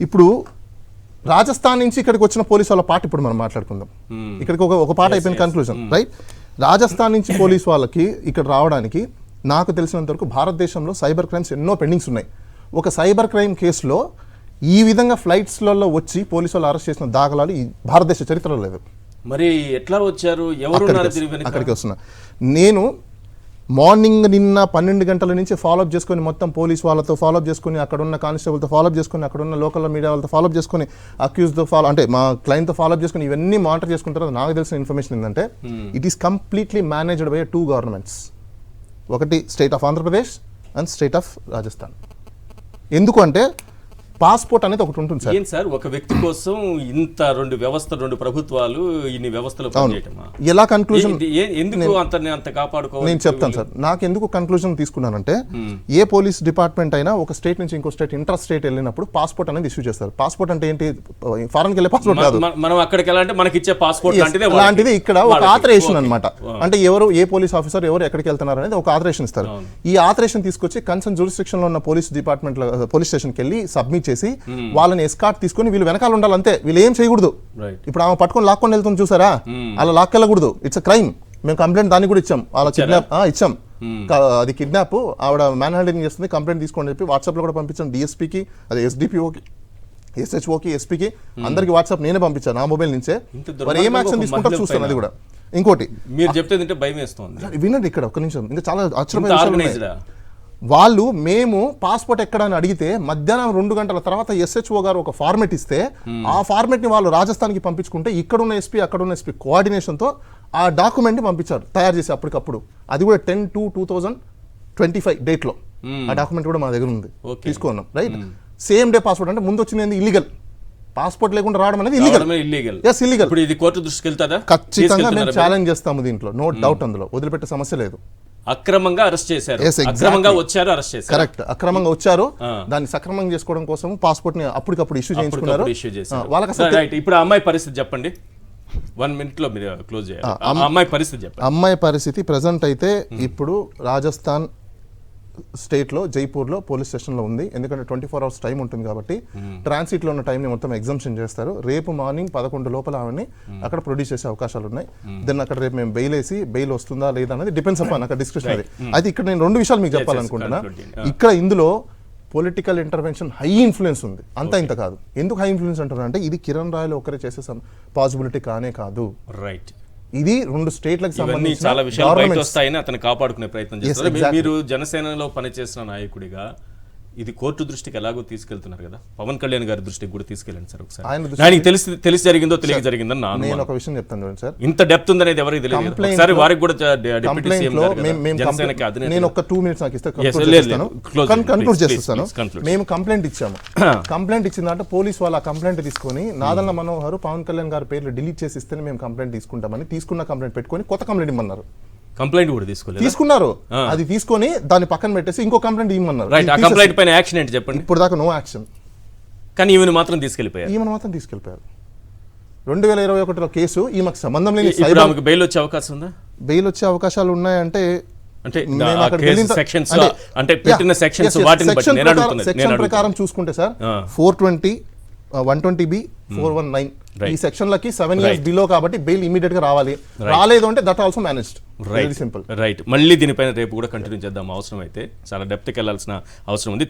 ఇప్పుడు రాజస్థాన్ నుంచి ఇక్కడికి వచ్చిన పోలీసు వాళ్ళ పాట ఇప్పుడు మనం మాట్లాడుకుందాం. ఇక్కడికి ఒక పాట అయిపోయిన కన్క్లూజన్, రైట్? రాజస్థాన్ నుంచి పోలీసు వాళ్ళకి ఇక్కడ రావడానికి నాకు తెలిసినంత వరకు భారతదేశంలో సైబర్ క్రైమ్స్ ఎన్నో పెండింగ్స్ ఉన్నాయి. ఒక సైబర్ క్రైమ్ కేసులో ఈ విధంగా ఫ్లైట్స్లలో వచ్చి పోలీసు వాళ్ళు అరెస్ట్ చేసిన దాఖలాలు ఈ భారతదేశ చరిత్రలో లేదు. మరి ఎట్లా వచ్చారు? ఎవరు అక్కడికి వస్తున్నా నేను మార్నింగ్ నిన్న 12 గంటల నుంచి ఫాలోఅప్ చేసుకొని మొత్తం పోలీస్ వాళ్ళతో ఫాలోఅప్ చేసుకొని అక్కడ ఉన్న కానిస్టేబుల్తో ఫాలోఅప్ చేసుకొని అక్కడ ఉన్న లోకల్ మీడియా వాళ్ళతో ఫాలోఅప్ చేసుకొని అక్యూజ్తో అంటే మా క్లయింట్తో ఫాలోఅప్ చేసుకొని ఇవన్నీ మానిటర్ చేసుకుంటారు. నాకు తెలిసిన ఇన్ఫర్మేషన్ ఏంటంటే it is completely managed by 2 governments. ఒకటి state of Andhra Pradesh and state of Rajasthan. ఎందుకు అంటే పాస్పోర్ట్ అనేది ఒకటి ఉంటుంది సార్. ఏం సార్ ఒక వ్యక్తి కోసం ఇంత 2 ప్రభుత్వాలు ఇన్ని వ్యవస్థలు పనిచేయటమా? ఎలా కన్క్లూజన్ ఎందుకు అంత కాపాడుకోవాలి? నేను చెప్తాను సార్. నాకు ఎందుకు కన్క్లూజన్ తీసుకున్నానంటే ఏ పోలీస్ డిపార్ట్మెంట్ అయినా ఒక స్టేట్ నుంచి ఇంకో స్టేట్ ఇంటర్ స్టేట్ వెళ్ళినప్పుడు పాస్పోర్ట్ అనేది ఇష్యూ చేస్తారు. పాస్పోర్ట్ అంటే ఏంటి? ఫారెన్కి వెళ్ళే పాస్పోర్ట్ కాదు. మనం అక్కడికి వెళ్ళాలంటే మనకి ఇచ్చే పాస్పోర్ట్ లాంటిది ఇక్కడ ఒక ఆథరైజేషన్ అనమాట. అంటే ఎవరు ఏ పోలీస్ ఆఫీసర్ ఎవరు ఎక్కడికి వెళ్తున్నారు అనేది ఒక ఆథరైజేషన్ ఇస్తారు. ఈ ఆథరైజేషన్ తీసుకొచ్చి కన్సర్న్ జ్యూరిస్డిక్షన్ లో ఉన్న పోలీస్ డిపార్ట్మెంట్ పోలీస్ స్టేషన్కి వెళ్ళి సబ్మిట్ చేసి వాళ్ళని ఎస్కార్ట్ తీసుకొని వీళ్ళు వెనకాల ఉండాలి, అంతే. వీళ్ళు ఏం చేయకూడదు. ఇప్పుడు ఆమె పట్టుకొని లాక్కొని వెళ్తుంది చూసారా, అలా లాక్కెళ్ళకూడదు. It's a crime. మేము కంప్లైంట్ దానికి కూడా ఇచ్చాం. వాళ్ళ కిడ్నాప్ ఇచ్చాం. అది కిడ్నాప్. ఆవిడ మ్యాన్ హ్యాండింగ్ చేస్తుంది, కంప్లైంట్ తీసుకోండి చెప్పి వాట్సాప్ లో కూడా పంపించాం. డిఎస్పీకి, అది ఎస్డిపిఓకి, ఎస్హెచ్ఓకి, ఎస్పీకి అందరికి వాట్సాప్ నేనే పంపించాను నా మొబైల్ నుంచే. మరి ఏం యాక్షన్ తీసుకుంటారో చూస్తాను. అది కూడా ఇంకోటి మీరు చెప్తే భయం వేస్తుంది. వినండి ఇక్కడ ఒక్క నిమిషం. ఇంకా చాలా ఆశ్చర్యమైన వాళ్ళు మేము పాస్పోర్ట్ ఎక్కడ అని అడిగితే మధ్యాహ్నం 2 గంటల తర్వాత ఎస్హెచ్ఓ గారు ఒక ఫార్మెట్ ఇస్తే ఆ ఫార్మెట్ ని వాళ్ళు రాజస్థాన్కి పంపించుకుంటే ఇక్కడున్న ఎస్పీ అక్కడున్న ఎస్పీ కోఆర్డినేషన్తో ఆ డాక్యుమెంట్ ని పంపించారు తయారు చేసి అప్పటికప్పుడు. అది కూడా 10/2/2025 డేట్లో ఆ డాక్యుమెంట్ కూడా మా దగ్గర ఉంది, తీసుకున్నాం. రైట్? సేమ్ డే పాస్పోర్ట్ అంటే ముందు వచ్చింది ఇల్లీగల్. పాస్పోర్ట్ లేకుండా రావడం అనేది ఇల్లీగల్. Yes, illegal. ఇప్పుడు ఇది కోర్టు దృష్టికి వెళ్తాదా? ఖచ్చితంగా మేము ఛాలెంజ్ చేస్తాము దీంట్లో, నో డౌట్. అందులో వదిలిపెట్టే సమస్య లేదు. అక్రమంగా అరెస్ట్ చేశారు, అక్రమంగా వచ్చారు, అరెస్ట్ చేశారు. కరెక్ట్, అక్రమంగా వచ్చారు. దాన్ని సక్రమంగా చేసుకోవడం కోసం పాస్పోర్ట్ ని అప్పటికప్పుడు ఇష్యూ చేయించుకున్నారు. వాళ్ళకి ఇప్పుడు అమ్మాయి పరిస్థితి చెప్పండి. 1 minute లో మీరు క్లోజ్ చేయాలి. అమ్మాయి పరిస్థితి చెప్పండి. అమ్మాయి పరిస్థితి ప్రెసెంట్ అయితే ఇప్పుడు రాజస్థాన్ స్టేట్ లో జైపూర్ లో పోలీస్ స్టేషన్ లో ఉంది. ఎందుకంటే 24 hours టైం ఉంటుంది కాబట్టి ట్రాన్సిట్ లో ఉన్న టైం ని మొత్తం ఎగ్జామ్షన్ చేస్తారు. రేపు మార్నింగ్ 11 లోపల ఆవిడని అక్కడ ప్రొడ్యూస్ చేసే అవకాశాలు ఉన్నాయి. దెన్ అక్కడ రేపు మేము బెయిల్ వస్తుందా లేదా అనేది డిపెండ్స్ అపాన్ అక్కడ డిస్కషన్. అది ఇక్కడ నేను 2 విషయాలు మీకు చెప్పాలనుకుంటున్నా. ఇక్కడ ఇందులో పొలిటికల్ ఇంటర్వెన్షన్ హై ఇన్ఫ్లుయెన్స్ ఉంది, అంతా ఇంత కాదు. ఎందుకు హై ఇన్ఫ్లుయెన్స్ అంటారు అంటే ఇది కిరణ్ రాయ్లో ఒకరే చేసే పాసిబిలిటీ కానే కాదు. రైట్. ఇది 2 స్టేట్లకు సంబంధించి చాలా విషయాలు బయట వస్తాయని అతను కాపాడుకునే ప్రయత్నం చేస్తారు. మీరు జనసేనలో పనిచేసిన నాయకుడిగా ఇది కోర్టు దృష్టికి ఎలాగో తీసుకెళ్తున్నారు కదా, పవన్ కళ్యాణ్ గారి దృష్టికి కూడా తీసుకెళ్ళండి సార్ ఒకసారి. ఆయనకి తెలిసి జరిగిందో తెలియక జరిగిందని నేను ఒక విషయం చెప్తాను సార్. ఇంత డెప్త్ ఉందనేది ఎవరికి తెలియదు. ఒకసారి వారికి కూడా డిప్యూటీ సీఎం నేను ఒక 2 minutes నాకు ఇస్తే కన్క్లూడ్ చేస్తాను. మేము కంప్లైంట్ ఇచ్చాము. కంప్లైంట్ ఇచ్చిన దాంట్లో పోలీస్ వాళ్ళు ఆ కంప్లైంట్ తీసుకొని నాదన్న మనోహర్ పవన్ కళ్యాణ్ గారి పేర్లు డిలీట్ చేసి ఇస్తేనే మేము కంప్లైంట్ తీసుకుంటామని తీసుకున్న కంప్లైంట్ పెట్టుకొని కొత్త కంప్లైంట్ ఇమ్మన్నారు. కంప్లైంట్ కూడా తీసుకున్నారు. అది తీసుకొని దాన్ని పక్కన పెట్టేసి ఇంకో కంప్లైంట్ ఇవ్వమన్నారు. కంప్లైంట్ పైన యాక్షన్ ఏంటి చెప్పండి. ఇప్పుడు దాకా నో యాక్షన్. కానీ ఈమెను మాత్రం తీసుకెళ్లిపోయారు. 2021లో కేసు ఈమెకు సంబంధం లేని. బెయిల్ వచ్చే అవకాశం ఉందా? బెయిల్ వచ్చే అవకాశాలు ఉన్నాయంటే సెక్షన్ ప్రకారం చూసుకుంటే సార్ 420, 120B, 419 ఈ సెక్షన్లకి 7 years బిలో కాబట్టి బెయిల్ ఇమీడియట్ గా రావాలి. రాలేదు అంటే that also managed. Very simple. Right. మళ్ళీ దీనిపైన రేపు కూడా కంటిన్యూ చేద్దాం అవసరం అయితే. చాలా డెప్త్కి వెళ్ళాల్సిన అవసరం ఉంది.